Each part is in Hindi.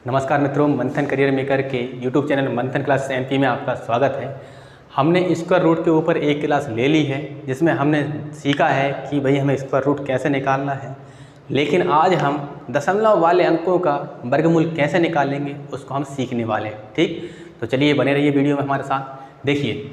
नमस्कार मित्रों, मंथन करियर मेकर के यूट्यूब चैनल मंथन क्लास एमपी में आपका स्वागत है। हमने स्क्वायर रूट के ऊपर एक क्लास ले ली है जिसमें हमने सीखा है कि भाई हमें स्क्वायर रूट कैसे निकालना है, लेकिन आज हम दशमलव वाले अंकों का वर्गमूल कैसे निकालेंगे उसको हम सीखने वाले हैं। ठीक, तो चलिए बने रहिए वीडियो में हमारे साथ। देखिए,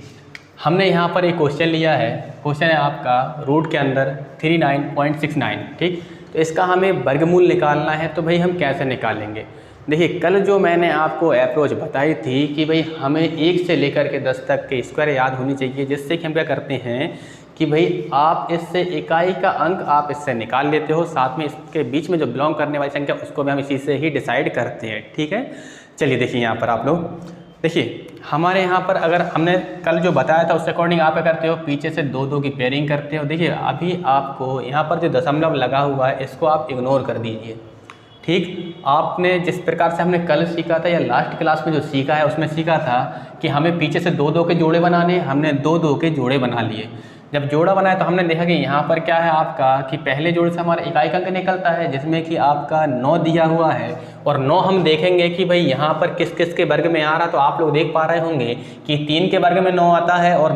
हमने यहाँ पर एक क्वेश्चन लिया है। क्वेश्चन है आपका रूट के अंदर 39.69। ठीक, तो इसका हमें वर्गमूल निकालना है, तो भाई हम कैसे निकालेंगे। देखिए, कल जो मैंने आपको अप्रोच बताई थी कि भाई हमें 1 से लेकर के 10 तक के स्क्वायर याद होनी चाहिए, जिससे कि हम क्या करते हैं कि भाई आप इससे इकाई का अंक आप इससे निकाल लेते हो, साथ में इसके बीच में जो बिलोंग करने वाली संख्या उसको भी हम इसी से ही डिसाइड करते हैं। ठीक है, चलिए देखिए यहाँ पर आप लोग देखिए, हमारे यहाँ पर अगर हमने कल जो बताया था उसके अकॉर्डिंग आप क्या करते हो, पीछे से 2-2 की पेयरिंग करते हो। देखिए, अभी आपको यहाँ पर जो दशमलव लगा हुआ है इसको आप इग्नोर कर दीजिए। ठीक, आपने जिस प्रकार से हमने कल सीखा था या लास्ट क्लास में जो सीखा है उसमें सीखा था कि हमें पीछे से 2-2 के जोड़े बनाने, हमने 2-2 के जोड़े बना लिए। जब जोड़ा बनाया तो हमने देखा कि यहाँ पर क्या है आपका कि पहले जोड़े से हमारा इकाई का अंक निकलता है जिसमें कि आपका 9 दिया हुआ है, और 9 हम देखेंगे कि भाई यहाँ पर किस किस के वर्ग में आ रहा। तो आप लोग देख पा रहे होंगे कि 3 के वर्ग में 9 आता है और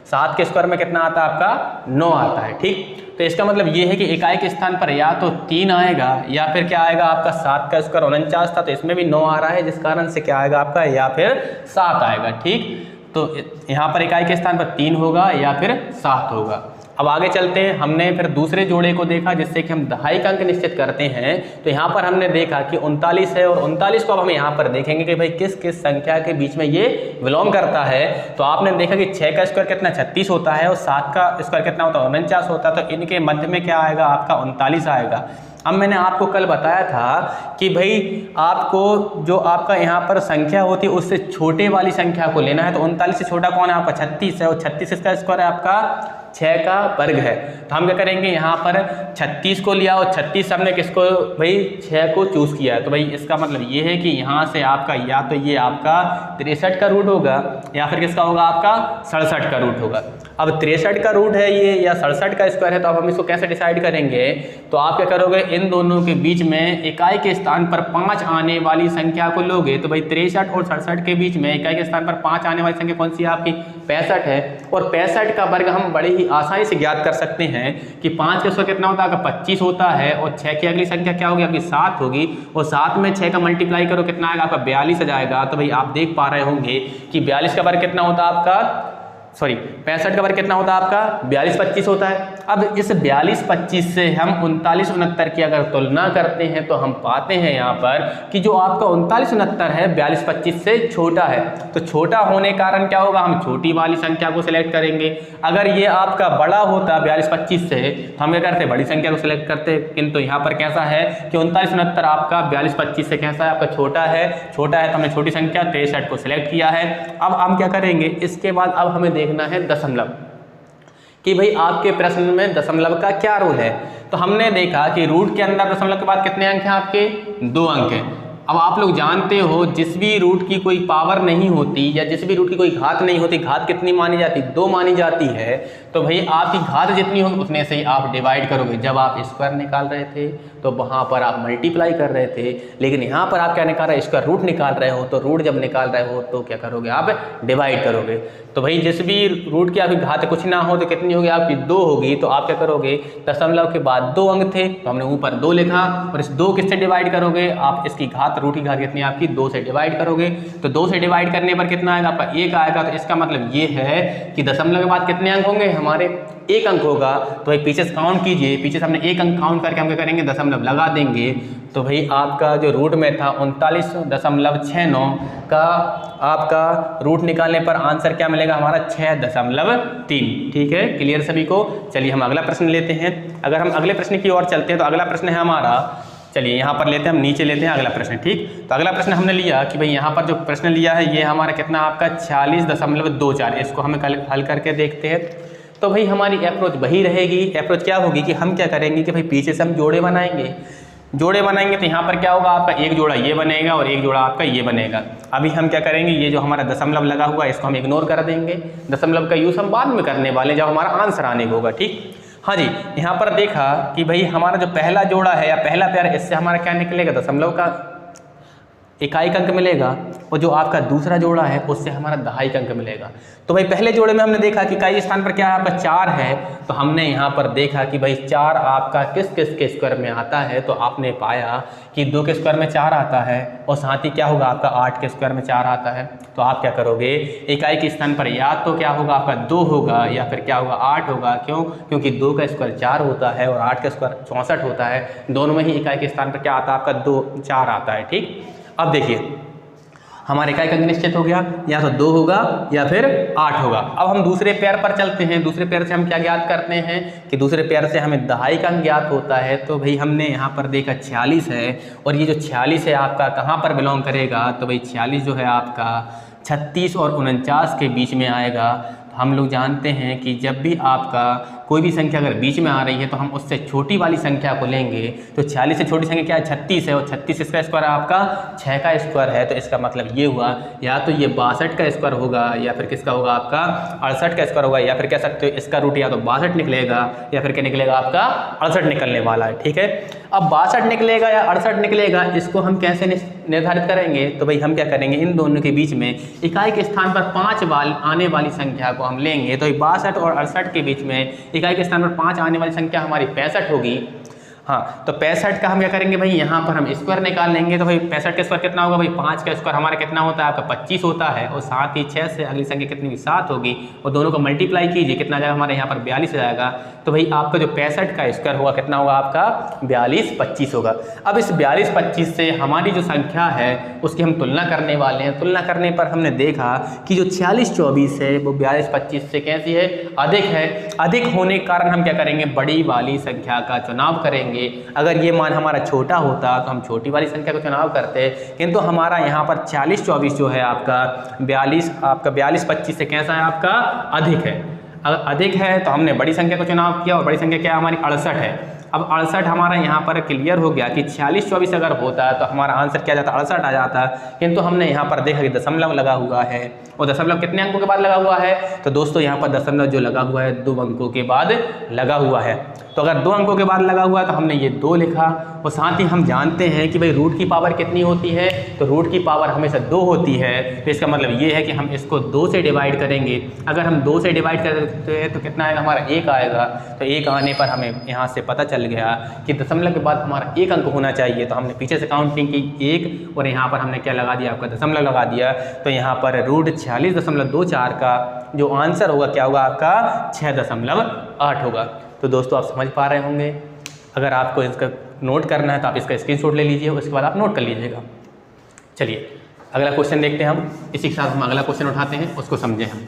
7 के स्क्वायर में कितना आता है आपका 9 आता है। ठीक, तो इसका मतलब ये है कि इकाई के स्थान पर या तो 3 आएगा या फिर क्या आएगा आपका 7 का स्क्वायर 49 था तो इसमें भी 9 आ रहा है, जिस कारण से क्या आएगा आपका या फिर 7 आएगा। ठीक, तो यहाँ पर इकाई के स्थान पर 3 होगा या फिर 7 होगा। अब आगे चलते हैं, हमने फिर दूसरे जोड़े को देखा जिससे कि हम दहाई का अंक निश्चित करते हैं। तो यहाँ पर हमने देखा कि 39 है, और 39 को अब हम यहाँ पर देखेंगे कि भाई किस किस संख्या के बीच में ये बिलोंग करता है। तो आपने देखा कि 6 का स्क्वायर कितना 36 होता है और 7 का स्क्वायर कितना होता है 49 होता है, तो इनके मध्य में क्या आएगा आपका 39 आएगा। अब मैंने आपको कल बताया था कि भाई आपको जो आपका यहाँ पर संख्या होती है उससे छोटे वाली संख्या को लेना है। तो 39 से छोटा कौन है आपका 36 है, और 36 इसका स्क्वायर है आपका 6 का वर्ग है। तो हम क्या करेंगे, यहाँ पर 36 को लिया और 36 हमने किसको भाई 6 को चूज़ किया है। तो भाई इसका मतलब ये है कि यहाँ से आपका या तो ये आपका 63 का रूट होगा या फिर किसका होगा आपका 67 का रूट होगा। अब 63 का रूट है ये या 67 का स्क्वायर है, तो अब हम इसको कैसे डिसाइड करेंगे। तो आप क्या करोगे, इन दोनों के बीच में इकाई के स्थान पर 5 आने वाली संख्या को लोगे। तो भाई 63 और 67 के बीच में इकाई के स्थान पर 5 आने वाली संख्या कौन सी है आपकी 65 है, और 65 का वर्ग हम बड़े ही आसानी से ज्ञात कर सकते हैं कि 5 के स्क्वायर कितना होता है आपका 25 होता है, और 6 की अगली संख्या क्या होगी आपकी 7 होगी, और 7 में 6 का मल्टीप्लाई करो कितना आएगा आपका 42 आ जाएगा। तो भाई आप देख पा रहे होंगे कि 42 का वर्ग कितना होता है आपका 65 का वर्ग कितना होता है आपका 42-25 होता है। अब इस 42-25 से हम 39-69 की अगर तुलना करते हैं तो हम पाते हैं यहाँ पर कि जो आपका 39-69 है 42-25 से छोटा है। तो छोटा होने कारण क्या होगा, हम छोटी वाली संख्या को सिलेक्ट करेंगे। अगर ये आपका बड़ा होता 42-25 से तो हम क्या करते बड़ी संख्या को सिलेक्ट करते, किंतु यहाँ पर कैसा है कि 39-69 आपका 42-25 से कैसा है आपका छोटा है तो हमने छोटी संख्या 63 को सिलेक्ट किया है। अब हम क्या करेंगे, इसके बाद अब हमें देखना है दशमलव कि भाई आपके प्रश्न में दशमलव का क्या रोल है। तो हमने देखा कि रूट के अंदर दशमलव के बाद कितने अंक हैं आपके 2 अंक हैं। अब आप लोग जानते हो जिस भी रूट की कोई पावर नहीं होती या जिस भी रूट की कोई घात नहीं होती, घात कितनी मानी जाती 2 मानी जाती है। तो भाई आपकी घात जितनी होगी उतने से ही आप डिवाइड करोगे। जब आप स्क्वायर निकाल रहे थे तो वहाँ पर आप मल्टीप्लाई कर रहे थे, लेकिन यहाँ पर आप क्या निकाल रहे हो, स्क्वायर रूट निकाल रहे हो। तो रूट जब निकाल रहे हो तो क्या करोगे आप डिवाइड करोगे। तो भाई जिस भी रूट की आपकी घात कुछ ना हो तो कितनी होगी आपकी 2 होगी। तो आप क्या करोगे, दशमलव के बाद 2 अंक थे तो हमने ऊपर 2 लिखा, और इस 2 किससे डिवाइड करोगे आप इसकी घात, रूट की घात कितनी आपकी 2 से डिवाइड करोगे। तो 2 से डिवाइड करने पर कितना आएगा आपका 1 आएगा। तो इसका मतलब ये है कि दशमलव के बाद कितने अंक होंगे हमारे 1 अंक होगा। तो भाई पीछे से काउंट कीजिए, पीछे से हमने 1 अंक काउंट करके हम क्या करेंगे दशमलव लगा देंगे। तो भाई आपका जो रूट में था 39.69 का आपका रूट निकालने पर आंसर क्या मिलेगा हमारा 6.3। ठीक है, क्लियर सभी को। चलिए हम अगला प्रश्न लेते हैं। अगर हम अगले प्रश्न की ओर चलते हैं तो अगला प्रश्न है हमारा, चलिए यहाँ पर लेते हैं, हम नीचे लेते हैं अगला प्रश्न। ठीक, तो अगला प्रश्न हमने लिया कि भाई यहाँ पर जो प्रश्न लिया है ये हमारा कितना आपका 46.24। इसको हमें हल करके देखते हैं। तो भाई हमारी अप्रोच वही रहेगी। अप्रोच क्या होगी कि हम क्या करेंगे कि भाई पीछे से हम जोड़े बनाएंगे तो यहाँ पर क्या होगा आपका एक जोड़ा ये बनेगा और एक जोड़ा आपका ये बनेगा। अभी हम क्या करेंगे, ये जो हमारा दशमलव लगा हुआ है इसको हम इग्नोर कर देंगे। दशमलव का यूज़ हम बाद में करने वाले जब हमारा आंसर आने को होगा। ठीक, हाँ जी, यहाँ पर देखा कि भाई हमारा जो पहला जोड़ा है या पहला पेयर, इससे हमारा क्या निकलेगा दशमलव का इकाई अंक मिलेगा और जो आपका दूसरा जोड़ा है उससे हमारा दहाई अंक मिलेगा। तो भाई पहले जोड़े में हमने देखा कि इकाई स्थान पर क्या है आपका 4 है, तो हमने यहाँ पर देखा कि भाई 4 आपका किस किस के स्क्वायर में आता है, तो आपने पाया कि 2 के स्क्वायर में 4 आता है और साथ ही क्या होगा आपका 8 के स्क्वायर में 4 आता है। तो आप क्या करोगे, इकाई के स्थान पर या तो क्या होगा आपका 2 होगा या फिर क्या होगा 8 होगा। क्यों? क्योंकि 2 का स्क्वायर 4 होता है और 8 का स्क्वायर 64 होता है। दोनों में ही इकाई के स्थान पर क्या आता है आपका 2 4 आता है। ठीक, अब देखिए हमारे इकाई अंक निश्चित हो गया, या तो 2 होगा या फिर 8 होगा। अब हम दूसरे पेयर पर चलते हैं। दूसरे पेयर से हम क्या ज्ञात करते हैं कि दूसरे पेयर से हमें दहाई का अंक ज्ञात होता है। तो भाई हमने यहाँ पर देखा 46 है और ये जो 46 है आपका कहाँ पर बिलोंग करेगा, तो भाई 46 जो है आपका 36 और 49 के बीच में आएगा। हम लोग जानते हैं कि जब भी आपका कोई भी संख्या अगर बीच में आ रही है तो हम उससे छोटी वाली संख्या को लेंगे। तो 46 से छोटी संख्या क्या है 36 है और 36 इसका स्क्वायर आपका 6 का स्क्वायर है। तो इसका मतलब ये हुआ या तो ये 62 का स्क्वायर होगा या फिर किसका होगा आपका 68 का स्क्वायर होगा, या फिर कह सकते हो इसका रूट या तो 62 निकलेगा या फिर क्या निकलेगा आपका 68 निकलने वाला है। ठीक है, अब 62 निकलेगा या 68 निकलेगा, इसको हम कैसे निर्धारित करेंगे, तो भाई हम क्या करेंगे, इन दोनों के बीच में इकाई के स्थान पर 5 आने वाली संख्या को हम लेंगे। तो 62 और 68 के बीच में इकाई के स्थान पर 5 आने वाली संख्या हमारी 65 होगी। हाँ, तो 65 का हम क्या करेंगे भाई, यहाँ पर हम स्क्वायर निकाल लेंगे। तो भाई 65 का स्क्वायर कितना होगा भाई, 5 का स्क्वायर हमारा कितना होता है आपका 25 होता है और साथ ही 6 से अगली संख्या कितनी 7 होगी और दोनों को मल्टीप्लाई कीजिए, कितना आ जाएगा हमारे यहाँ पर 42 आ जाएगा। तो भाई आपका जो 65 का स्क्वायर होगा कितना होगा आपका 42 25 होगा। अब इस 42 25 से हमारी जो संख्या है उसकी हम तुलना करने वाले हैं। तुलना करने पर हमने देखा कि जो 46 24 है वो 42 25 से कैसी है, अधिक है। अधिक होने के कारण हम क्या करेंगे, बड़ी वाली संख्या का चुनाव करेंगे। अगर ये मान हमारा छोटा होता तो हम छोटी वाली संख्या को चुनाव करते, किंतु हमारा यहाँ पर 40 24 जो है आपका 42 25 से कैसा है आपका अधिक है। अगर अधिक है तो हमने बड़ी संख्या को चुनाव किया और बड़ी संख्या क्या है हमारी 68 है। अब 68 हमारा यहाँ पर क्लियर हो गया कि 46 24 अगर होता है तो हमारा आंसर क्या जाता 68 आ जाता, किंतु हमने यहाँ पर देखा कि दशमलव लगा हुआ है और दशमलव कितने अंकों के बाद लगा हुआ है, तो दोस्तों यहाँ पर दशमलव जो लगा हुआ है 2 अंकों के बाद लगा हुआ है। तो अगर 2 अंकों के बाद लगा हुआ है तो हमने ये 2 लिखा और साथ ही हम जानते हैं कि भाई रूट की पावर कितनी होती है, तो रूट की पावर हमेशा 2 होती है। तो इसका मतलब ये है कि हम इसको 2 से डिवाइड करेंगे। अगर हम 2 से डिवाइड करते हैं तो कितना आएगा हमारा 1 आएगा। तो 1 आने पर हमें यहाँ से पता चल गया कि दशमलव के बाद हमारा 1 अंक होना चाहिए। तो हमने पीछे से काउंटिंग की 1 और यहाँ पर हमने क्या लगा दिया आपका दशमलव लगा दिया। तो यहाँ पर रूट 46.24 का जो आंसर होगा क्या होगा आपका 6.8 होगा। तो दोस्तों आप समझ पा रहे होंगे। अगर आपको इसका नोट करना है तो आप इसका स्क्रीनशॉट ले लीजिए, उसके बाद आप नोट कर लीजिएगा। चलिए अगला क्वेश्चन देखते हैं हम। इसी के साथ हम अगला क्वेश्चन उठाते हैं, उसको समझें हम।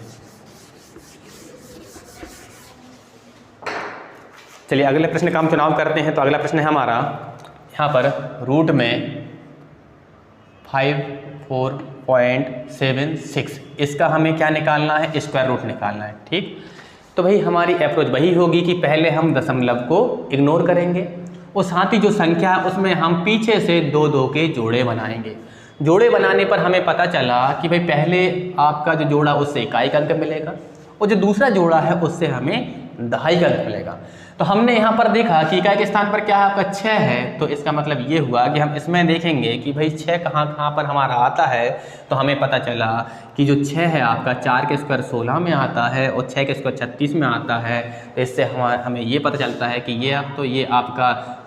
चलिए अगले प्रश्न का हम चुनाव करते हैं। तो अगला प्रश्न है हमारा यहाँ पर रूट में 54.76, इसका हमें क्या निकालना है, स्क्वायर रूट निकालना है। ठीक, तो भाई हमारी अप्रोच वही होगी कि पहले हम दशमलव को इग्नोर करेंगे और साथ ही जो संख्या है उसमें हम पीछे से 2 के जोड़े बनाएंगे। जोड़े बनाने पर हमें पता चला कि भाई पहले आपका जो जोड़ा उससे इकाई का अंक मिलेगा और जो दूसरा जोड़ा है उससे हमें दहाई का अंक मिलेगा। तो हमने यहाँ पर देखा कि इकाई के स्थान पर क्या है आपका 6 है। तो इसका मतलब ये हुआ कि हम इसमें देखेंगे कि भाई 6 कहाँ पर हमारा आता है। तो हमें पता चला कि जो 6 है आपका 4 के स्क्वायर 16 में आता है और 6 के स्क्वायर 36 में आता है। तो इससे हमें ये पता चलता है कि ये अब तो ये आपका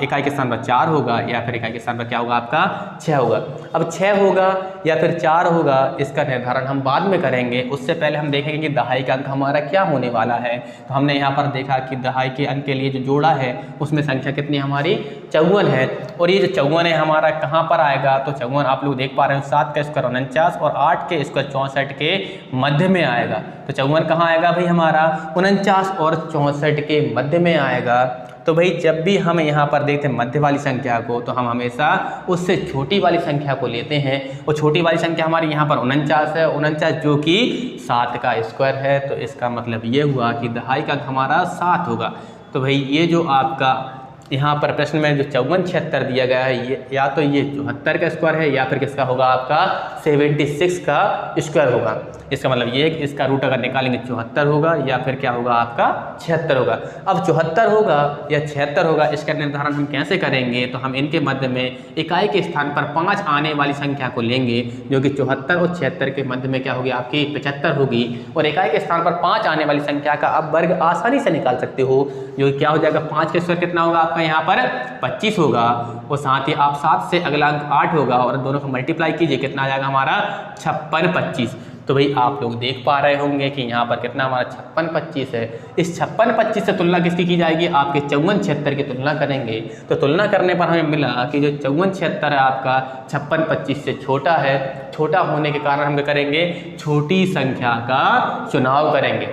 इकाई के स्थान पर 4 होगा या फिर इकाई के स्थान पर क्या होगा आपका 6 होगा। अब 6 होगा या फिर 4 होगा इसका निर्धारण हम बाद में करेंगे। उससे पहले हम देखेंगे कि दहाई का अंक हमारा क्या होने वाला है। तो हमने यहाँ पर देखा कि दहाई के अंक के लिए जो जोड़ा है उसमें संख्या कितनी हमारी 54 है और ये जो 54 है हमारा कहाँ पर आएगा, तो 54 आप लोग देख पा रहे हो 7 का स्क्वायर 49 और 8 के स्क्वायर 64 के मध्य में आएगा। तो 54 कहाँ आएगा भाई हमारा 49 और 64 के मध्य में आएगा। तो भाई जब भी हम यहाँ पर देखते हैं मध्य वाली संख्या को तो हम हमेशा उससे छोटी वाली संख्या को लेते हैं और छोटी वाली संख्या हमारी यहाँ पर 49 है, 49 जो कि 7 का स्क्वायर है। तो इसका मतलब ये हुआ कि दहाई का हमारा 7 होगा। तो भाई ये जो आपका यहाँ पर प्रश्न में जो 54 76 दिया गया है ये या तो ये 74 का स्क्वायर है या फिर किसका होगा आपका 76 का स्क्वायर होगा। इसका मतलब ये है कि इसका रूट अगर निकालेंगे 74 होगा या फिर क्या होगा आपका 76 होगा। अब 74 होगा या 76 होगा, इसका निर्धारण हम कैसे करेंगे? तो हम इनके मध्य में इकाई के स्थान पर 5 आने वाली संख्या को लेंगे, जो कि 74 और 76 के मध्य में क्या होगी आपकी 75 होगी, और इकाई के स्थान पर 5 आने वाली संख्या का आप वर्ग आसानी से निकाल सकते हो, जो क्या हो जाएगा 5 का स्क्वायर कितना होगा आपका यहाँ पर 25 होगा, और साथ ही आप 7 से अगला अंक 8 होगा और दोनों को मल्टीप्लाई कीजिए, कितना आ जाएगा हमारा 56 25। तो भाई आप लोग देख पा रहे होंगे कि यहाँ पर कितना हमारा 56 25 है। इस 56 25 से तुलना किसकी की जाएगी? आपके 54 76 की तुलना करेंगे। तो तुलना करने पर हमें मिला कि जो 54 76 है आपका 56 25 से छोटा है। छोटा होने के कारण हम क्या करेंगे? छोटी संख्या का चुनाव करेंगे।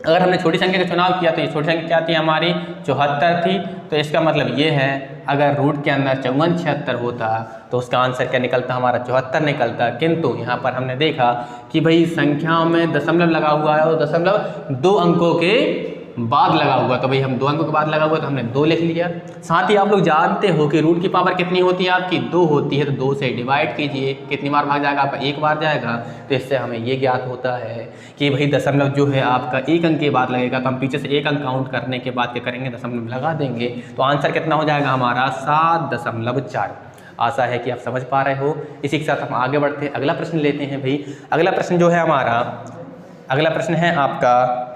अगर हमने छोटी संख्या का चुनाव किया तो ये छोटी संख्या क्या थी हमारी 74 थी। तो इसका मतलब ये है अगर रूट के अंदर 54 76 होता तो उसका आंसर क्या निकलता? हमारा 74 निकलता। किंतु यहाँ पर हमने देखा कि भाई संख्याओं में दशमलव लगा हुआ है और दशमलव 2 अंकों के बाद लगा हुआ, तो भाई हम 2 अंकों के बाद लगा हुआ तो हमने 2 लिख लिया। साथ ही आप लोग जानते हो कि रूट की पावर कितनी होती है आपकी 2 होती है, तो 2 से डिवाइड कीजिए, कितनी बार भाग जाएगा आपका? 1 बार जाएगा। तो इससे हमें ये ज्ञात होता है कि भाई दशमलव जो है आपका 1 अंक के बाद लगेगा, तो हम पीछे से 1 अंक काउंट करने के बाद क्या करेंगे? दशमलव लगा देंगे। तो आंसर कितना हो जाएगा हमारा 7.4। आशा है कि आप समझ पा रहे हो। इसी के साथ हम आगे बढ़ते हैं, अगला प्रश्न लेते हैं। भाई अगला प्रश्न जो है हमारा, अगला प्रश्न है आपका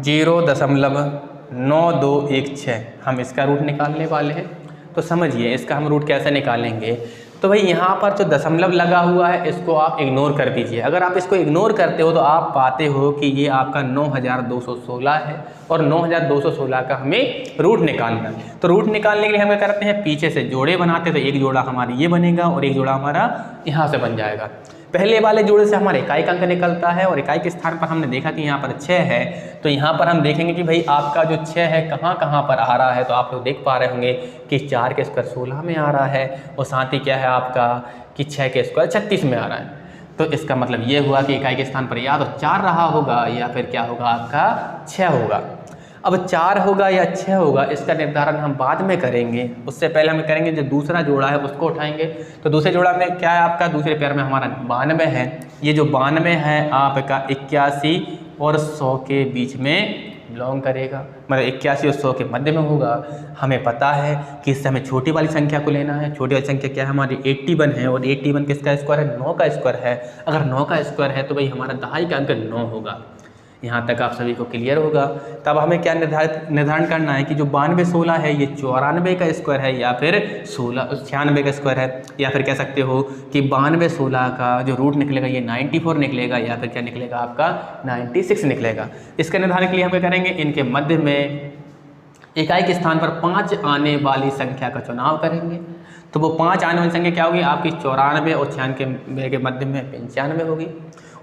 0.9216। हम इसका रूट निकालने वाले हैं। तो समझिए इसका हम रूट कैसे निकालेंगे। तो भाई यहाँ पर जो दशमलव लगा हुआ है इसको आप इग्नोर कर दीजिए। अगर आप इसको इग्नोर करते हो तो आप पाते हो कि ये आपका 9216 है, और 9216 का हमें रूट निकालना है। तो रूट निकालने के लिए हम क्या करते हैं? पीछे से जोड़े बनाते हैं। तो एक जोड़ा हमारा ये बनेगा और एक जोड़ा हमारा यहाँ से बन जाएगा। पहले वाले जोड़े से हमारा इकाई का अंक निकलता है, और इकाई के स्थान पर हमने देखा कि यहाँ पर 6 है। तो यहाँ पर हम देखेंगे कि भाई आपका जो 6 है कहाँ कहाँ पर आ रहा है। तो आप लोग देख पा रहे होंगे कि 4 के स्क्वायर 16 में आ रहा है, और साथ ही क्या है आपका कि 6 के स्क्वायर 36 में आ रहा है। तो इसका मतलब ये हुआ कि इकाई के स्थान पर या तो 4 रहा होगा या फिर क्या होगा आपका 6 होगा। अब 4 होगा या 6 होगा इसका निर्धारण हम बाद में करेंगे। उससे पहले हम करेंगे जो दूसरा जोड़ा है उसको उठाएंगे। तो दूसरे जोड़ा में क्या है आपका? दूसरे पैर में हमारा 92 है। ये जो 92 है आपका 81 और 100 के बीच में बिलोंग करेगा, मतलब 81 और 100 के मध्य में होगा। हमें पता है कि इससे हमें छोटी वाली संख्या को लेना है। छोटी वाली संख्या क्या है हमारी 81 है, और 81 किसका स्क्वायर है? 9 का स्क्वायर है। अगर 9 का स्क्वायर है तो भाई हमारा दहाई का अंक 9 होगा। यहाँ तक आप सभी को क्लियर होगा। तब हमें क्या निर्धारण करना है कि जो 92 16 है ये 94 का स्क्वायर है या फिर 96 का स्क्वायर है, या फिर कह सकते हो कि 92 16 का जो रूट निकलेगा ये 94 निकलेगा, या फिर क्या निकलेगा आपका 96 निकलेगा। इसका निर्धारण के लिए हम क्या करेंगे? इनके मध्य में इकाई के स्थान पर 5 आने वाली संख्या का चुनाव करेंगे। तो वो 5 आने वाली संख्या क्या होगी आपकी? 94 और 96 के मध्य में 95 होगी।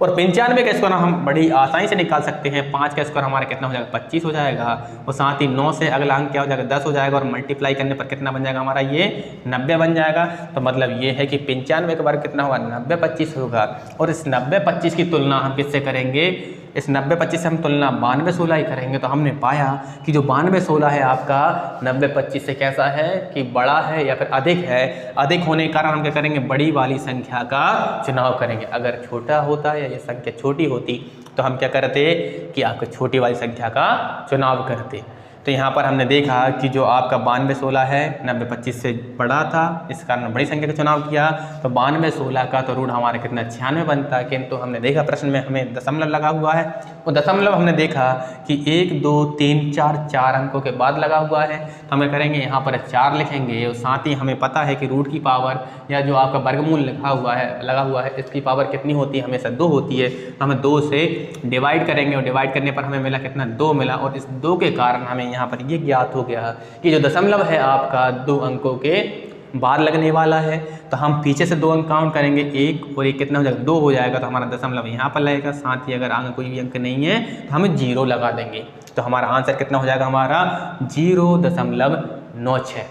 और 95 का स्क्वायर हम बड़ी आसानी से निकाल सकते हैं। 5 का स्क्वायर हमारा कितना हो जाएगा? 25 हो जाएगा, और साथ ही 9 से अगला अंक क्या हो जाएगा? 10 हो जाएगा, और मल्टीप्लाई करने पर कितना बन जाएगा हमारा? ये 90 बन जाएगा। तो मतलब ये है कि 95 का वर्ग कितना होगा? 90 25 होगा। और इस 90 25 की तुलना हम किससे करेंगे? इस 90 25 से हम तुलना 92 16 ही करेंगे। तो हमने पाया कि जो 92 16 है आपका 90 25 से कैसा है कि बड़ा है या फिर अधिक है। अधिक होने के कारण हम क्या करेंगे? बड़ी वाली संख्या का चुनाव करेंगे। अगर छोटा होता या ये संख्या छोटी होती तो हम क्या करते कि आपको छोटी वाली संख्या का चुनाव करते। तो यहाँ पर हमने देखा कि जो आपका 92 16 है 90 25 से बड़ा था, इस कारण बड़ी संख्या का चुनाव किया। तो 92 16 का तो रूट हमारा कितना 96 बनता है। किंतु हमने देखा प्रश्न में हमें दशमलव लगा हुआ है। वो दशमलव हमने देखा कि 1 2 3 4 अंकों के बाद लगा हुआ है। तो हमें करेंगे यहाँ पर 4 लिखेंगे, और साथ ही हमें पता है कि रूट की पावर या जो आपका वर्गमूल लगा हुआ है इसकी पावर कितनी होती है? हमेशा 2 होती है। तो हमें 2 से डिवाइड करेंगे, और डिवाइड करने पर हमें मिला कितना? 2 मिला। और इस 2 के कारण हमें यहाँ पर ये ज्ञात हो गया कि जो दशमलव है आपका 2 अंकों के बाद लगने वाला है। तो हम पीछे से 2 अंक काउंट करेंगे, 1 और 1 कितना हो जाएगा? 2 हो जाएगा। तो हमारा दशमलव यहाँ पर लगेगा। साथ ही अगर आगे कोई भी अंक नहीं है तो हम 0 लगा देंगे। तो हमारा आंसर कितना हो जाएगा? हमारा 0.96।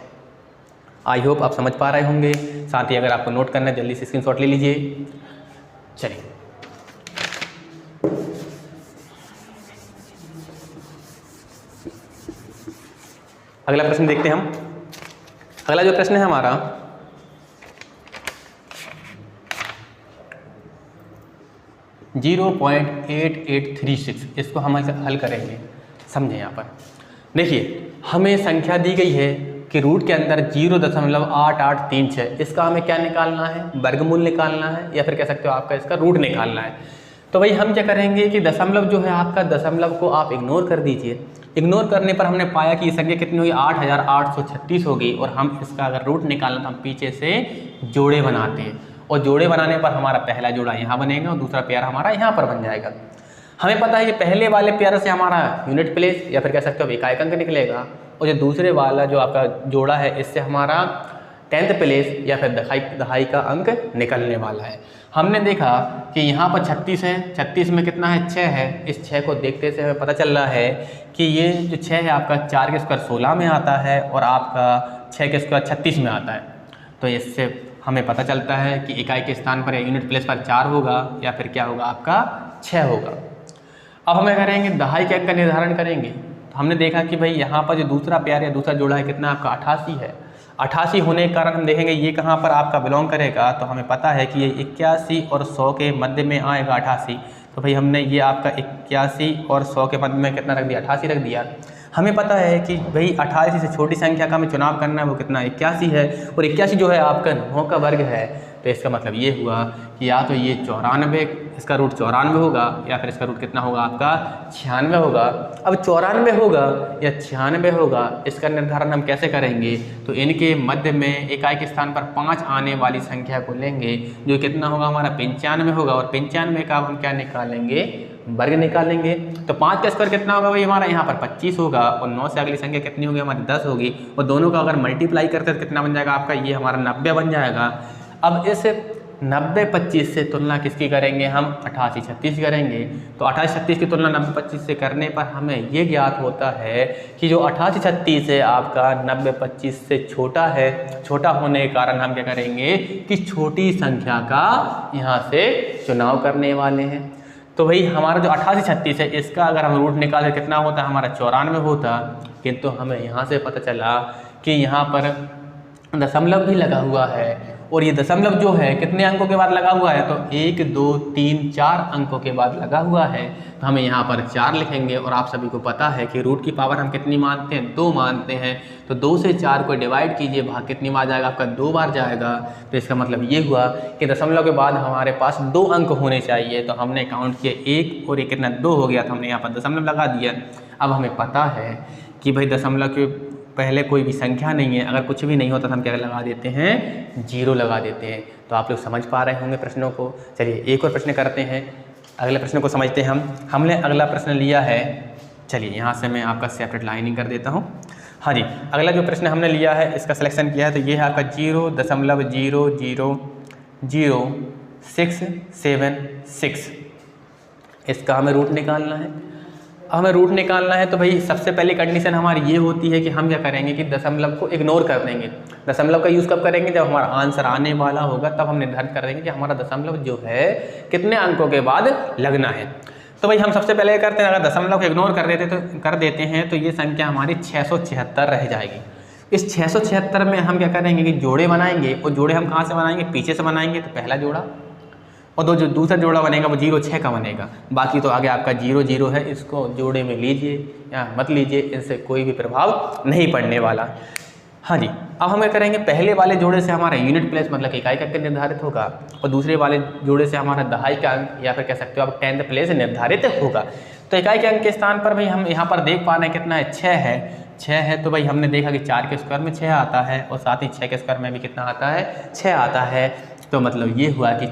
आई होप आप समझ पा रहे होंगे। साथ ही अगर आपको नोट करना है जल्दी से स्क्रीनशॉट ले लीजिए। चलिए अगला प्रश्न देखते हैं हम। अगला जो प्रश्न है हमारा 0.8836। इसको हम हल करेंगे, समझें। यहाँ पर देखिए हमें संख्या दी गई है कि रूट के अंदर 0.8836, इसका हमें क्या निकालना है, वर्गमूल निकालना है, या फिर कह सकते हो आपका इसका रूट निकालना है। तो भाई हम क्या करेंगे कि दशमलव जो है आपका, दशमलव को आप इग्नोर कर दीजिए। इग्नोर करने पर हमने पाया कि ये संख्या कितनी होगी, 8836 होगी। और हम इसका अगर रूट निकालना तो हम पीछे से जोड़े बनाते हैं, और जोड़े बनाने पर हमारा पहला जोड़ा यहाँ बनेगा और दूसरा पेयर हमारा यहाँ पर बन जाएगा। हमें पता है कि पहले वाले पेयर से हमारा यूनिट प्लेस या फिर कह सकते हो इकाई अंक निकलेगा, और जो दूसरे वाला जो आपका जोड़ा है इससे हमारा 10th प्लेस या फिर दहाई का अंक निकलने वाला है। हमने देखा कि यहाँ पर 36 है, 36 में कितना है, 6 है। इस 6 को देखते से हमें पता चल रहा है कि ये जो 6 है आपका 4 के स्क्वायर 16 में आता है, और आपका 6 के स्क्वायर 36 में आता है। तो इससे हमें पता चलता है कि इकाई के स्थान पर या यूनिट प्लेस पर 4 होगा, या फिर क्या होगा आपका 6 होगा। अब हमें करेंगे दहाई के अंक का निर्धारण करेंगे। तो हमने देखा कि भाई यहाँ पर जो दूसरा पेयर या दूसरा जोड़ा है कितना आपका 88 है। 88 होने के कारण हम देखेंगे ये कहाँ पर आपका बिलोंग करेगा। तो हमें पता है कि ये 81 और 100 के मध्य में आएगा 88। तो भाई हमने ये आपका 81 और 100 के मध्य में कितना रख दिया, 88 रख दिया। हमें पता है कि भाई 88 से छोटी संख्या का हमें चुनाव करना है, वो कितना 81 है, और 81 जो है आपका 9 का वर्ग है। तो इसका मतलब ये हुआ कि या तो ये 94, इसका रूट 94 होगा, या फिर इसका रूट कितना होगा आपका 96 होगा। अब 94 होगा या 96 होगा, इसका निर्धारण हम कैसे करेंगे, तो इनके मध्य में इकाई के स्थान पर 5 आने वाली संख्या को लेंगे, जो कितना होगा हमारा 95 होगा, और 95 का हम क्या निकालेंगे, वर्ग निकालेंगे। तो 5 का स्क्वायर कितना होगा भाई हमारा यहाँ पर 25 होगा, और 9 से अगली संख्या कितनी होगी हमारी 10 होगी, और दोनों का अगर मल्टीप्लाई करते तो कितना बन जाएगा आपका, ये हमारा 90 बन जाएगा। अब इस 90-25 से तुलना किसकी करेंगे हम, 88-36 करेंगे। तो 88-36 की तुलना 90-25 से करने पर हमें ये ज्ञात होता है कि जो 88-36 है आपका 90-25 से छोटा है। छोटा होने के कारण हम क्या करेंगे कि छोटी संख्या का यहाँ से चुनाव करने वाले हैं। तो भाई हमारा जो 88-36 है इसका अगर हम रूट निकालें कितना होता है हमारा 94 होता, किंतु हमें यहाँ से पता चला कि यहाँ पर दशमलव भी लगा हुआ है, और ये दशमलव जो है कितने अंकों के बाद लगा हुआ है, तो 1 2 3 4 अंकों के बाद लगा हुआ है। तो हमें यहाँ पर 4 लिखेंगे, और आप सभी को पता है कि रूट की पावर हम कितनी मानते हैं, 2 मानते हैं। तो 2 से 4 को डिवाइड कीजिए, भाग कितनी बार जाएगा आपका 2 बार जाएगा। तो इसका मतलब ये हुआ कि दशमलव के बाद हमारे पास 2 अंक होने चाहिए। तो हमने काउंट किए 1 और 1 कितना 2 हो गया, तो हमने यहाँ पर दशमलव लगा दिया। अब हमें पता है कि भाई दशमलव के पहले कोई भी संख्या नहीं है, अगर कुछ भी नहीं होता तो हम क्या लगा देते हैं, 0 लगा देते हैं। तो आप लोग समझ पा रहे होंगे प्रश्नों को। चलिए एक और प्रश्न करते हैं, अगले प्रश्न को समझते हैं हम। हमने अगला प्रश्न लिया है, चलिए यहाँ से मैं आपका सेपरेट लाइनिंग कर देता हूँ। हाँ जी, अगला जो प्रश्न हमने लिया है इसका सिलेक्शन किया है, तो ये है आपका 0.0000676। इसका हमें रूट निकालना है। हमें रूट निकालना है तो भाई सबसे पहली कंडीशन हमारी ये होती है कि हम क्या करेंगे कि दशमलव को इग्नोर कर देंगे। दशमलव का यूज़ कब करेंगे, जब हमारा आंसर आने वाला होगा, तब हम निर्धारित कर देंगे कि हमारा दशमलव जो है कितने अंकों के बाद लगना है। तो भाई हम सबसे पहले करते हैं, अगर दशमलव को इग्नोर कर देते हैं तो ये संख्या हमारी 676 रह जाएगी। इस 676 में हम क्या करेंगे कि जोड़े बनाएंगे, और जोड़े हम कहाँ से बनाएंगे, पीछे से बनाएंगे। तो पहला जोड़ा, और जो दूसरा जोड़ा बनेगा वो 0-6 का बनेगा। बाकी तो आगे आपका 0-0 है, इसको जोड़े में लीजिए या मत लीजिए, इनसे कोई भी प्रभाव नहीं पड़ने वाला। हाँ जी, अब हमें करेंगे पहले वाले जोड़े से हमारा यूनिट प्लेस मतलब इकाई का अंक निर्धारित होगा, और दूसरे वाले जोड़े से हमारा दहाई का अंक या फिर कह सकते हो आप 10th प्लेस निर्धारित होगा। तो इकाई के अंक के स्थान पर भाई हम यहाँ पर देख पा रहे हैं कितना है, 6 है। 6 है तो भाई हमने देखा कि 4 के स्क्वायर में 6 आता है, और साथ ही 6 के स्क्वायर में भी कितना आता है, 6 आता है। तो मतलब ये हुआ कि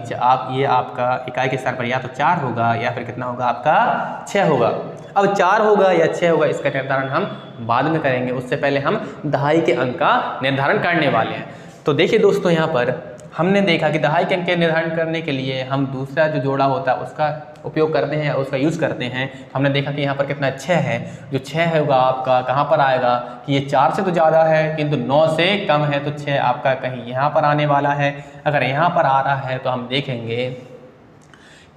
ये आपका इकाई के स्थान पर या तो 4 होगा या फिर कितना होगा आपका 6 होगा। अब 4 होगा या 6 होगा इसका निर्धारण हम बाद में करेंगे, उससे पहले हम दहाई के अंक का निर्धारण करने वाले हैं। तो देखिए दोस्तों, यहाँ पर हमने देखा कि दहाई के अंक के निर्धारण करने के लिए हम दूसरा जो जोड़ा होता है उसका उपयोग करते हैं, उसका यूज़ करते हैं। हमने देखा कि यहाँ पर कितना 6 है, जो 6 होगा आपका कहाँ पर आएगा कि ये 4 से तो ज़्यादा है किंतु 9 से कम है, तो 6 आपका कहीं यहाँ पर आने वाला है। अगर यहाँ पर आ रहा है तो हम देखेंगे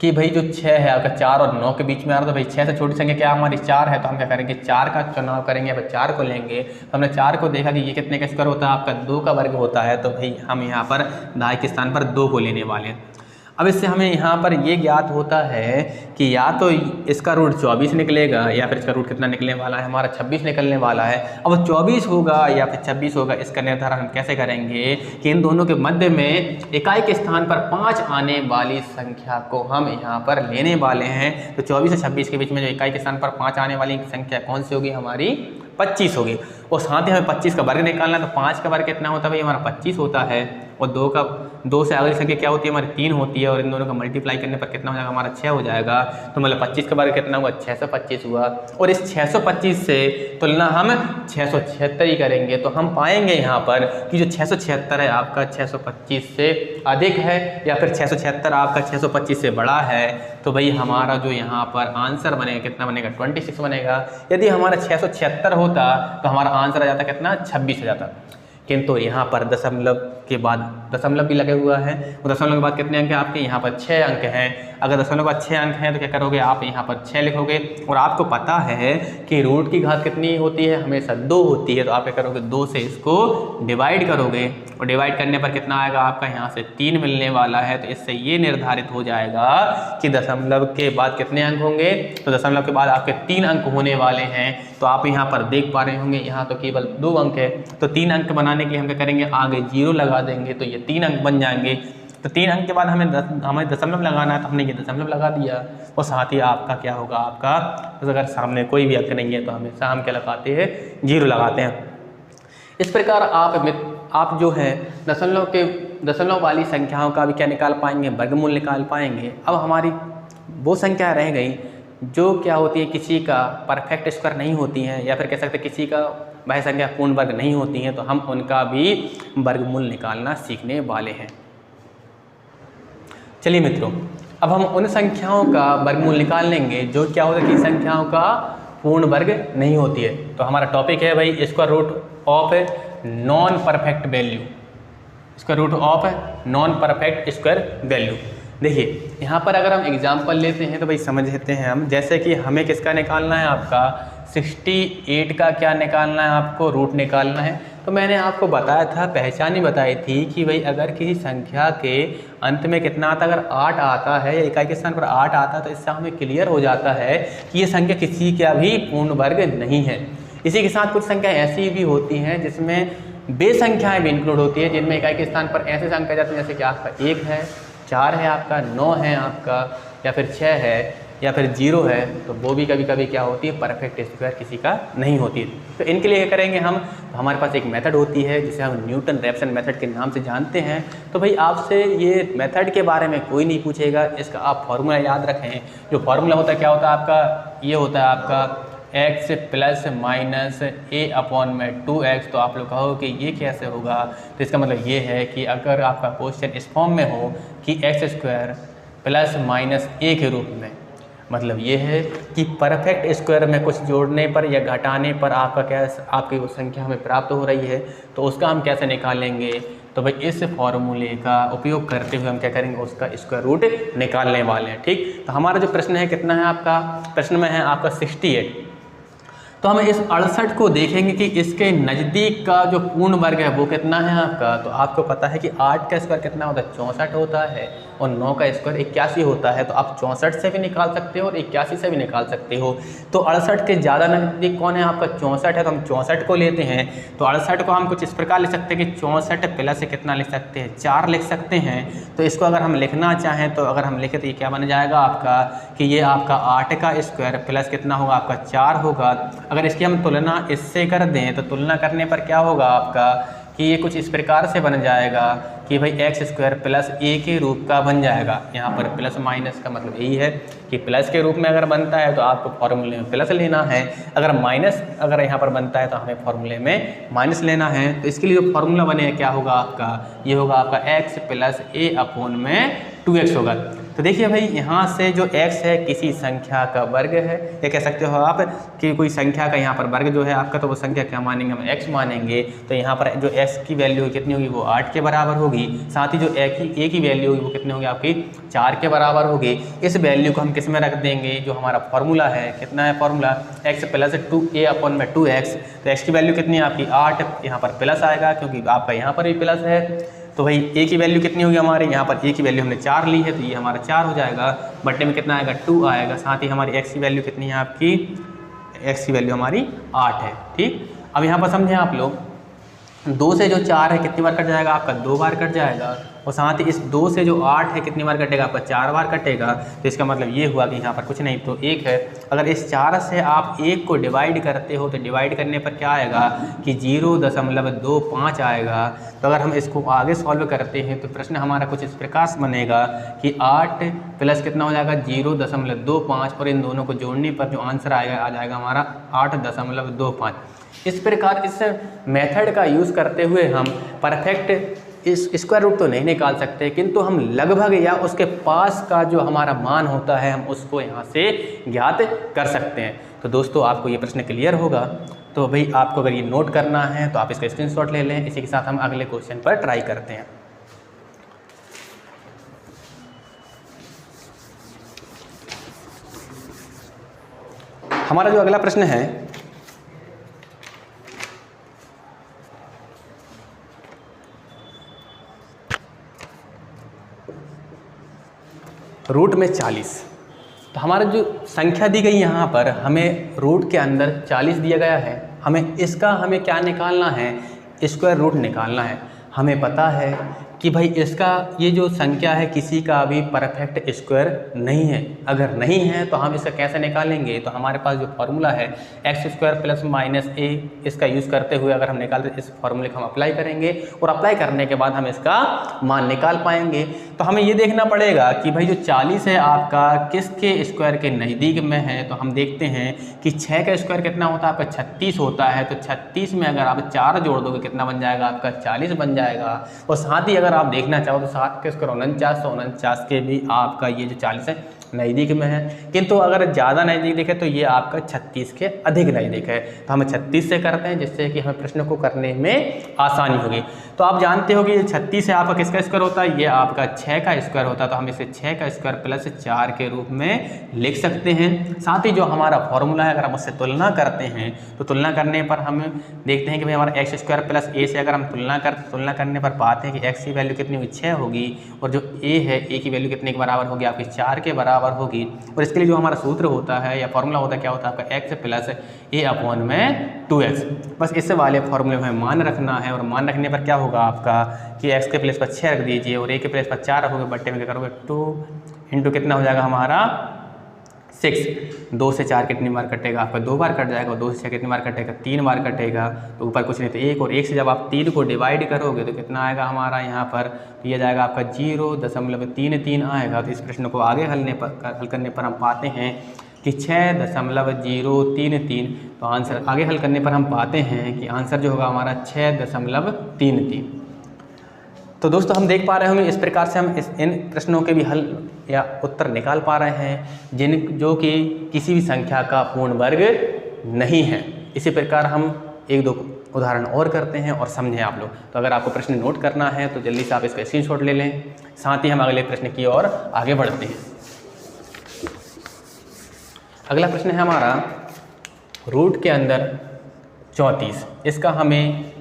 कि भाई जो 6 है आपका 4 और 9 के बीच में आ रहा है, तो भाई 6 से छोटी संख्या क्या हमारी 4 है, तो हम क्या करेंगे 4 का चुनाव करेंगे, अब 4 को लेंगे। तो हमने 4 को देखा कि ये कितने का स्क्वायर होता है, आपका 2 का वर्ग होता है। तो भाई हम यहाँ पर दहाई के स्थान पर 2 को लेने वाले हैं। अब इससे हमें यहाँ पर ये ज्ञात होता है कि या तो इसका रूट 24 निकलेगा या फिर इसका रूट कितना निकलने वाला है, हमारा 26 निकलने वाला है। अब 24 होगा या फिर 26 होगा, इसका निर्धारण हम कैसे करेंगे कि इन दोनों के मध्य में इकाई के स्थान पर 5 आने वाली संख्या को हम यहाँ पर लेने वाले हैं। तो 24 से 26 के बीच में जो इकाई के स्थान पर 5 आने वाली संख्या कौन सी होगी, हमारी 25 होगी। और साथ ही हमें 25 का वर्ग निकालना है, तो 5 का वर्ग कितना होता है भाई, हमारा 25 होता है। और 2 से अगली संख्या क्या होती है, हमारी 3 होती है। और इन दोनों का मल्टीप्लाई करने पर कितना हो जाएगा, हमारा 6 हो जाएगा। तो मतलब 25 का वर्ग कितना हुआ, 625 हुआ। और इस 625 से तुलना हम 676 ही करेंगे, तो हम पाएंगे यहाँ पर कि जो 676 है आपका 625 से अधिक है, या फिर 676 आपका 625 से बड़ा है। तो भाई हमारा जो यहाँ पर आंसर बनेगा कितना बनेगा, 26 बनेगा। यदि हमारा 676 होता तो हमारा आंसर आ जाता कितना, 26 हो जाता। किंतु यहाँ पर दशमलव के बाद दशमलव भी लगे हुआ है। और दशमलव के बाद कितने अंक हैं आपके, यहाँ पर 6 अंक हैं। अगर दशमलव के बाद 6 अंक हैं तो क्या करोगे आप, यहाँ पर 6 लिखोगे। और आपको पता है कि रूट की घात कितनी होती है, हमेशा 2 होती है। तो आप क्या करोगे, 2 से इसको डिवाइड करोगे। और डिवाइड करने पर कितना आएगा आपका, यहाँ से 3 मिलने वाला है। तो इससे ये निर्धारित हो जाएगा कि दशमलव के बाद कितने अंक होंगे। तो दशमलव के बाद आपके 3 अंक होने वाले हैं। तो आप यहाँ पर देख पा रहे होंगे, यहाँ तो केवल 2 अंक है। तो 3 अंक बनाने के लिए हम क्या करेंगे, आगे 0 लगा देंगे, तो ये 3 अंक बन जाएंगे। तो 3 अंक के बाद हमें दशमलव लगाना है, तो हमने ये दशमलव लगा दिया। और साथ ही आपका क्या होगा, आपका तो अगर सामने कोई भी अंक नहीं है तो हमेशा हम क्या लगाते हैं, 0 लगाते हैं। इस प्रकार आप जो है दशमलव वाली संख्याओं का भी क्या निकाल पाएंगे, वर्गमूल निकाल पाएंगे। अब हमारी वो संख्या रह गई जो क्या होती है, किसी का परफेक्ट स्क्वायर नहीं होती हैं, या फिर कह सकते किसी का वह संख्या पूर्ण वर्ग नहीं होती हैं। तो हम उनका भी वर्गमूल निकालना सीखने वाले हैं। चलिए मित्रों, अब हम उन संख्याओं का वर्गमूल निकाल लेंगे जो क्या होता है कि संख्याओं का पूर्ण वर्ग नहीं होती है। तो हमारा टॉपिक है भाई square root of non perfect value, square root of non perfect square value. देखिए यहाँ पर अगर हम एग्जाम्पल लेते हैं तो भाई समझ लेते हैं हम, जैसे कि हमें किसका निकालना है, आपका 68 का क्या निकालना है, आपको रूट निकालना है। तो मैंने आपको बताया था, पहचान ही बताई थी कि भाई अगर किसी संख्या के अंत में कितना आता, अगर 8 आता है या इकाई के स्थान पर 8 आता है, तो इससे हमें क्लियर हो जाता है कि ये संख्या किसी का भी पूर्ण वर्ग नहीं है। इसी के साथ कुछ संख्या ऐसी भी होती हैं जिसमें बेसंख्याएँ भी इंक्लूड होती है, जिनमें इकाई के स्थान पर ऐसे संख्या जाती है जैसे कि आपका 1 है, 4 है, आपका 9 है आपका, या फिर 6 है, या फिर 0 है। तो वो भी कभी कभी क्या होती है, परफेक्ट स्क्वायर किसी का नहीं होती है। तो इनके लिए क्या करेंगे हम, तो हमारे पास एक मेथड होती है जिसे हम न्यूटन रैप्सन मेथड के नाम से जानते हैं। तो भाई आपसे ये मेथड के बारे में कोई नहीं पूछेगा, इसका आप फॉर्मूला याद रखें। जो फॉर्मूला होता है क्या होता है आपका, ये होता है आपका x प्लस माइनस a/2x। तो आप लोग कहो कि ये कैसे होगा, तो इसका मतलब ये है कि अगर आपका क्वेश्चन इस फॉर्म में हो कि x² प्लस माइनस a के रूप में, मतलब ये है कि परफेक्ट स्क्वायर में कुछ जोड़ने पर या घटाने पर आपका क्या, आपकी वो संख्या हमें प्राप्त हो रही है, तो उसका हम कैसे निकालेंगे। तो भाई इस फॉर्मूले का उपयोग करते हुए हम क्या करेंगे, उसका स्क्वायर रूट निकालने वाले हैं। ठीक, तो हमारा जो प्रश्न है कितना है, आपका प्रश्न में है आपका 68। तो हम इस 68 को देखेंगे कि इसके नज़दीक का जो पूर्ण वर्ग है वो कितना है आपका। तो आपको पता है कि 8 का स्क्वायर कितना होता है, 64 होता है, और 9 का स्क्वायर 81 होता है। तो आप 64 से भी निकाल सकते हो और 81 से भी निकाल सकते हो। तो 68 के ज़्यादा नज़दीक कौन है, आपका 64 है, तो हम 64 को लेते हैं। तो 68 को हम कुछ इस प्रकार लिख सकते हैं कि 64 प्लस कितना लिख सकते हैं, 4 लिख सकते हैं। तो इसको अगर हम लिखना चाहें तो अगर हम लिखें तो ये क्या बन जाएगा आपका, कि ये आपका 8 का स्क्वायर प्लस कितना होगा, आपका 4 होगा। अगर इसकी हम तुलना इससे कर दें तो तुलना करने पर क्या होगा आपका, कि ये कुछ इस प्रकार से बन जाएगा कि भाई x² प्लस a के रूप का बन जाएगा। यहाँ पर प्लस माइनस का मतलब यही है कि प्लस के रूप में अगर बनता है तो आपको फॉर्मूले में प्लस लेना है, अगर माइनस अगर यहाँ पर बनता है तो हमें फॉर्मूले में माइनस लेना है। तो इसके लिए जो फॉर्मूला बने क्या होगा आपका, ये होगा आपका x प्लस a/2x होगा। तो देखिए भाई यहाँ से जो x है किसी संख्या का वर्ग है, ये कह सकते हो आप कि कोई संख्या का यहाँ पर वर्ग जो है आपका, तो वो संख्या क्या मानेंगे, हम x मानेंगे। तो यहाँ पर जो x की वैल्यू कितनी होगी, वो 8 के बराबर होगी। साथ ही जो a की वैल्यू होगी वो कितनी होगी, आपकी 4 के बराबर होगी। इस वैल्यू को हम किस में रख देंगे, जो हमारा फॉर्मूला है, कितना है फॉर्मूला, x प्लस 2a/2x। तो x की वैल्यू कितनी है आपकी 8, यहाँ पर प्लस आएगा क्योंकि आपका यहाँ पर भी प्लस है। तो भाई ए की वैल्यू कितनी होगी हमारे यहाँ पर, ए की वैल्यू हमने 4 ली है तो ये हमारा 4 हो जाएगा, बट्टे में कितना आएगा 2 आएगा। साथ ही हमारी एक्स की वैल्यू कितनी है आपकी, एक्स की वैल्यू हमारी 8 है। ठीक, अब यहाँ पर समझें आप लोग, 2 से जो 4 है कितनी बार कट जाएगा आपका, 2 बार कट जाएगा, और साथ ही इस 2 से जो 8 है कितनी बार कटेगा आपका, 4 बार कटेगा। तो इसका मतलब ये हुआ कि यहाँ पर कुछ नहीं तो 1 है। अगर इस 4 से आप 1 को डिवाइड करते हो तो डिवाइड करने पर क्या आएगा कि 0.25 आएगा। तो अगर हम इसको आगे सॉल्व करते हैं तो प्रश्न हमारा कुछ इस प्रकार से बनेगा कि 8 प्लस कितना हो जाएगा 0.25, और इन दोनों को जोड़ने पर जो आंसर आएगा आ जाएगा हमारा 8.25। इस प्रकार इस मेथड का यूज़ करते हुए हम परफेक्ट इस स्क्वायर रूट तो नहीं निकाल सकते, किंतु हम लगभग या उसके पास का जो हमारा मान होता है हम उसको यहाँ से ज्ञात कर सकते हैं। तो दोस्तों आपको ये प्रश्न क्लियर होगा। तो भाई आपको अगर ये नोट करना है तो आप इसका स्क्रीनशॉट ले लें। इसी के साथ हम अगले क्वेश्चन पर ट्राई करते हैं। हमारा जो अगला प्रश्न है रूट में 40। तो हमारा जो संख्या दी गई यहाँ पर हमें रूट के अंदर 40 दिया गया है, हमें क्या निकालना है, स्क्वायर रूट निकालना है। हमें पता है कि भाई इसका ये जो संख्या है किसी का भी परफेक्ट स्क्वायर नहीं है। अगर नहीं है तो हम इसका कैसे निकालेंगे, तो हमारे पास जो फार्मूला है एक्स स्क्वायर प्लस माइनस ए, इसका यूज़ करते हुए अगर हम निकालते इस फार्मूले को हम अप्लाई करेंगे और अप्लाई करने के बाद हम इसका मान निकाल पाएंगे। तो हमें ये देखना पड़ेगा कि भाई जो 40 है आपका किसके स्क्वायर के नज़दीक में है। तो हम देखते हैं कि 6 का स्क्वायर कितना होता है आपका 36 होता है। तो 36 में अगर आप 4 जोड़ दोगे कितना बन जाएगा आपका 40 बन जाएगा। और साथ ही अगर आप देखना चाहो तो 7 के स्क्वायर 49, तो 49 के भी आपका ये जो 40 है नज़दीक में है। किंतु अगर ज़्यादा नज़दीक देखे तो ये आपका 36 के अधिक नज़दीक है। तो हम 36 से करते हैं जिससे कि हमें प्रश्न को करने में आसानी होगी। तो आप जानते हो कि ये 36 है आपका किसका स्क्वायर होता है, ये आपका 6 का स्क्वायर होता है। तो हम इसे 6 का स्क्वायर प्लस 4 के रूप में लिख सकते हैं। साथ ही जो हमारा फॉर्मूला है अगर हम उससे तुलना करते हैं तो तुलना करने पर हम देखते हैं कि भाई हमारा एक्स स्क्वायर प्लस ए से अगर हम तुलना करने पर पाते हैं कि एक्स की वैल्यू कितनी हुई 6 होगी, और जो ए है ए की वैल्यू कितने के बराबर होगी आपकी 4 के बराबर होगी। और इसके लिए जो हमारा सूत्र होता है या फॉर्मूला होता है क्या होता है आपका एक्स प्लस ए अपॉन में 2x। बस इस वाले फॉर्मूले में मान रखना है, और मान रखने पर क्या होगा आपका कि एक्स के प्लेस पर 6 रख दीजिए और ए के प्लेस पर 4 रखोगे, बट्टे में क्या करोगे 2 इंटू कितना हो जाएगा हमारा 6। 2 से 4 कितनी बार कटेगा आपका 2 बार कट जाएगा, और 2 से 6 कितनी बार कटेगा 3 बार कटेगा। तो ऊपर कुछ नहीं तो 1, और 1 से जब आप 3 को डिवाइड करोगे तो कितना आएगा हमारा यहाँ पर, तो ये जाएगा आपका 0.33 आएगा। तो इस प्रश्न को आगे हल करने पर हम पाते हैं कि 6.033। तो आंसर आगे हल करने पर हम पाते हैं कि आंसर जो होगा हमारा 6.33। तो दोस्तों हम देख पा रहे होंगे इस प्रकार से हम इन प्रश्नों के भी हल या उत्तर निकाल पा रहे हैं जो कि किसी भी संख्या का पूर्ण वर्ग नहीं है। इसी प्रकार हम 1-2 उदाहरण और करते हैं और समझें आप लोग। तो अगर आपको प्रश्न नोट करना है तो जल्दी से आप इसका स्क्रीनशॉट ले लें। साथ ही हम अगले प्रश्न की ओर आगे बढ़ते हैं। अगला प्रश्न है हमारा रूट के अंदर 34। इसका हमें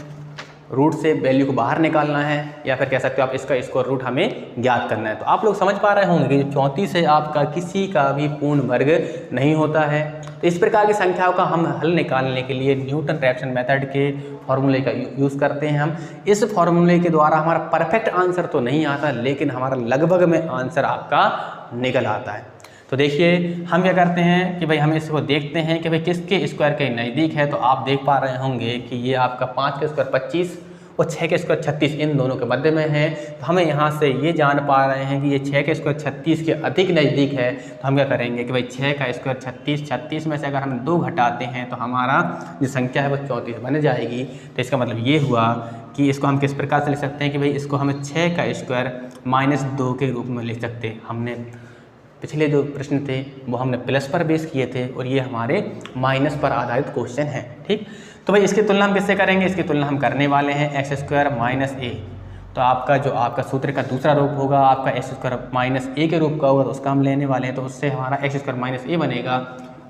रूट से वैल्यू को बाहर निकालना है, या फिर कह सकते हो आप इसका स्क्वायर रूट हमें ज्ञात करना है। तो आप लोग समझ पा रहे होंगे कि 34 है आपका किसी का भी पूर्ण वर्ग नहीं होता है। तो इस प्रकार की संख्याओं का हम हल निकालने के लिए न्यूटन रैप्सन मेथड के फॉर्मूले का यूज़ करते हैं। हम इस फॉर्मूले के द्वारा हमारा परफेक्ट आंसर तो नहीं आता, लेकिन हमारा लगभग में आंसर आपका निकल आता है। तो देखिए हम क्या करते हैं कि भाई हम इसको देखते हैं कि भाई किसके स्क्वायर के नज़दीक है। तो आप देख पा रहे होंगे कि ये आपका 5 के स्क्वायर 25 और 6 के स्क्वायर 36 इन दोनों के मध्य में है। तो हमें यहाँ से ये जान पा रहे हैं कि ये 6 के स्क्वायर 36 के अधिक नज़दीक है। तो हम क्या करेंगे कि भाई 6 का स्क्वायर 36 में से अगर हम 2 घटाते हैं तो हमारा जो संख्या है वो 34 बन जाएगी। तो इसका मतलब ये हुआ कि इसको हम किस प्रकार से लिख सकते हैं कि भाई इसको हमें 6 का स्क्वायर -2 के रूप में लिख सकते हैं। हमने पिछले जो प्रश्न थे वो हमने प्लस पर बेस किए थे और ये हमारे माइनस पर आधारित क्वेश्चन है। ठीक, तो भाई इसकी तुलना हम किससे करेंगे, इसकी तुलना हम करने वाले हैं एक्स स्क्वायर माइनस ए। तो आपका सूत्र का दूसरा रूप होगा आपका एक्स स्क्वायर माइनस ए के रूप का होगा, तो उसका हम लेने वाले हैं। तो उससे हमारा एक्स स्क्वायर माइनस ए बनेगा,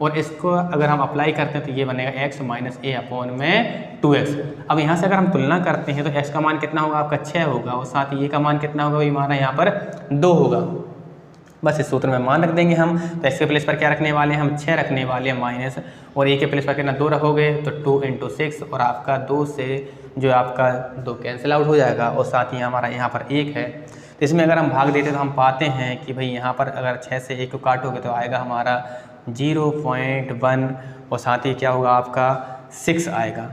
और इसको अगर हम अप्लाई करते हैं तो ये बनेगा x माइनस ए अपॉन में 2x। अब यहाँ से अगर हम तुलना करते हैं तो x का मान कितना होगा आपका 6 होगा और साथ ही ये का मान कितना होगा, वही हमारा यहाँ पर 2 होगा। बस इस सूत्र में मान रख देंगे हम। तो x के प्लेस पर क्या रखने वाले हैं हम 6 रखने वाले हैं माइनस, और a के प्लेस पर कितना 2 रखोगे तो 2 × 6 और आपका 2 से जो आपका 2 कैंसिल आउट हो जाएगा और साथ ही हमारा यहाँ पर 1 है। तो इसमें अगर हम भाग देते तो हम पाते हैं कि भाई यहाँ पर अगर 6 से 1 को काटोगे तो आएगा हमारा 0.1 और साथ ही क्या होगा आपका 6 आएगा।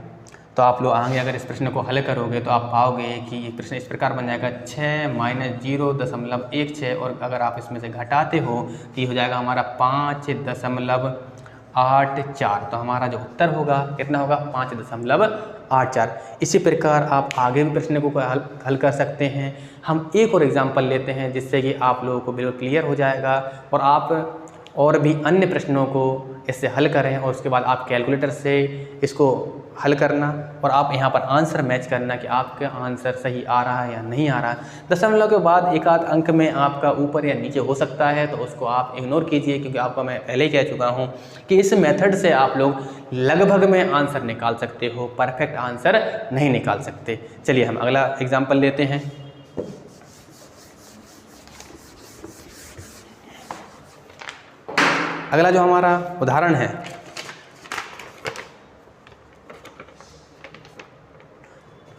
तो आप लोग आगे अगर इस प्रश्न को हल करोगे तो आप पाओगे कि ये प्रश्न इस प्रकार बन जाएगा 6 माइनस 0.16 और अगर आप इसमें से घटाते हो तो ये हो जाएगा हमारा 5.84। तो हमारा जो उत्तर होगा कितना होगा 5.84। इसी प्रकार आप आगे भी प्रश्न को हल कर सकते हैं। हम एक और एग्जाम्पल लेते हैं जिससे कि आप लोगों को बिल्कुल क्लियर हो जाएगा और आप और भी अन्य प्रश्नों को इससे हल करें और उसके बाद आप कैलकुलेटर से इसको हल करना और आप यहाँ पर आंसर मैच करना कि आपका आंसर सही आ रहा है या नहीं आ रहा है। दशमलव के बाद एक आध अंक में आपका ऊपर या नीचे हो सकता है तो उसको आप इग्नोर कीजिए, क्योंकि आपको मैं पहले ही कह चुका हूँ कि इस मेथड से आप लोग लगभग में आंसर निकाल सकते हो, परफेक्ट आंसर नहीं निकाल सकते। चलिए हम अगला एग्जाम्पल लेते हैं। अगला जो हमारा उदाहरण है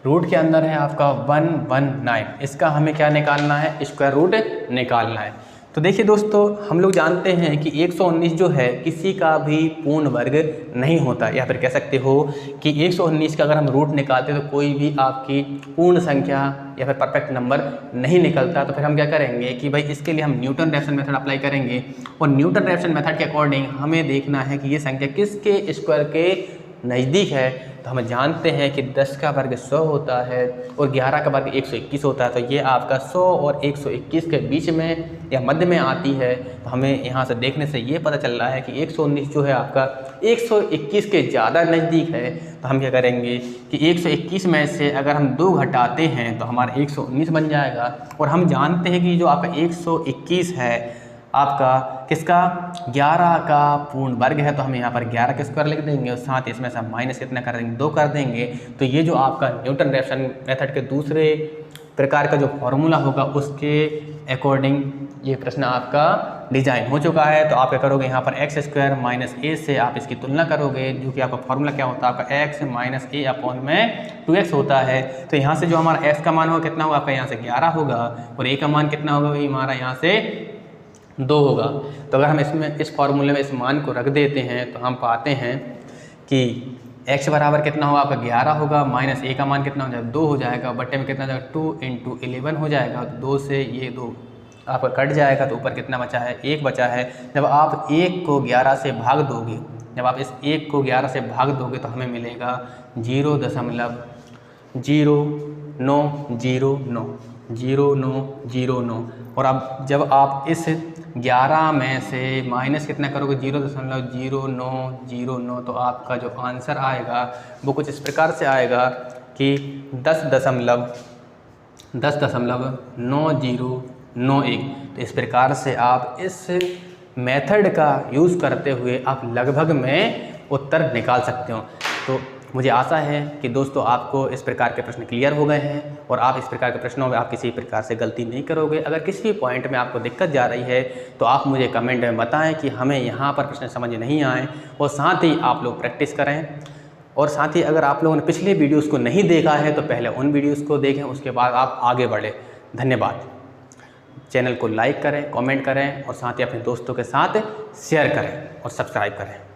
रूट के अंदर है आपका 119। इसका हमें क्या निकालना है, स्क्वायर रूट निकालना है। तो देखिए दोस्तों, हम लोग जानते हैं कि 119 जो है किसी का भी पूर्ण वर्ग नहीं होता, या फिर कह सकते हो कि 119 का अगर हम रूट निकालते तो कोई भी आपकी पूर्ण संख्या या फिर परफेक्ट नंबर नहीं निकलता। तो फिर हम क्या करेंगे कि भाई इसके लिए हम न्यूटन रैप्सन मेथड अप्लाई करेंगे और न्यूटन रैप्सन मेथड के अकॉर्डिंग हमें देखना है कि ये संख्या किसके स्क्वायर के नज़दीक है। तो हम जानते हैं कि 10 का वर्ग 100 होता है और 11 का वर्ग 121 होता है। तो ये आपका 100 और 121 के बीच में या मध्य में आती है। तो हमें यहाँ से देखने से ये पता चल रहा है कि 119 जो है आपका 121 के ज़्यादा नज़दीक है। तो हम क्या करेंगे कि 121 में से अगर हम 2 घटाते हैं तो हमारा 119 बन जाएगा। और हम जानते हैं कि जो आपका 121 है आपका किसका 11 का पूर्ण वर्ग है। तो हम यहाँ पर 11 का स्क्वायर लिख देंगे और साथ ही इसमें से हम माइनस कितना कर देंगे 2 कर देंगे। तो ये जो आपका न्यूटन रैप्सन मेथड के दूसरे प्रकार का जो फॉर्मूला होगा उसके अकॉर्डिंग ये प्रश्न आपका डिजाइन हो चुका है। तो आप क्या करोगे यहाँ पर x स्क्वायर माइनस ए से आप इसकी तुलना करोगे, जो कि आपका फॉर्मूला क्या होता है आपका x माइनस ए अपॉन में 2x होता है। तो यहाँ से जो हमारा x का मान होगा कितना होगा आपका यहाँ से 11 होगा और a का मान कितना होगा वही हमारा यहाँ से 2 होगा। तो अगर हम इसमें इस फॉर्मूले में इस मान को रख देते हैं तो हम पाते हैं कि x बराबर कितना होगा आपका 11 होगा, माइनस a का मान कितना हो जाएगा 2 हो जाएगा, बट्टे में कितना हो जाएगा 2 × 11 हो जाएगा। तो 2 से ये 2 आपका कट जाएगा तो ऊपर कितना बचा है 1 बचा है। जब आप 1 को 11 से भाग दोगे, जब आप इस 1 को 11 से भाग दोगे तो हमें मिलेगा 0.0909 और अब जब आप इस 11 में से माइनस कितना करोगे 0.0909 तो आपका जो आंसर आएगा वो कुछ इस प्रकार से आएगा कि 10.9091। तो इस प्रकार से आप इस मेथड का यूज़ करते हुए आप लगभग में उत्तर निकाल सकते हो। तो मुझे आशा है कि दोस्तों आपको इस प्रकार के प्रश्न क्लियर हो गए हैं और आप इस प्रकार के प्रश्नों में आप किसी प्रकार से गलती नहीं करोगे। अगर किसी भी पॉइंट में आपको दिक्कत जा रही है तो आप मुझे कमेंट में बताएं कि हमें यहाँ पर प्रश्न समझ नहीं आए, और साथ ही आप लोग प्रैक्टिस करें। और साथ ही अगर आप लोगों ने पिछले वीडियोज़ को नहीं देखा है तो पहले उन वीडियोज़ को देखें, उसके बाद आप आगे बढ़ें। धन्यवाद। चैनल को लाइक करें, कमेंट करें और साथ ही अपने दोस्तों के साथ शेयर करें और सब्सक्राइब करें।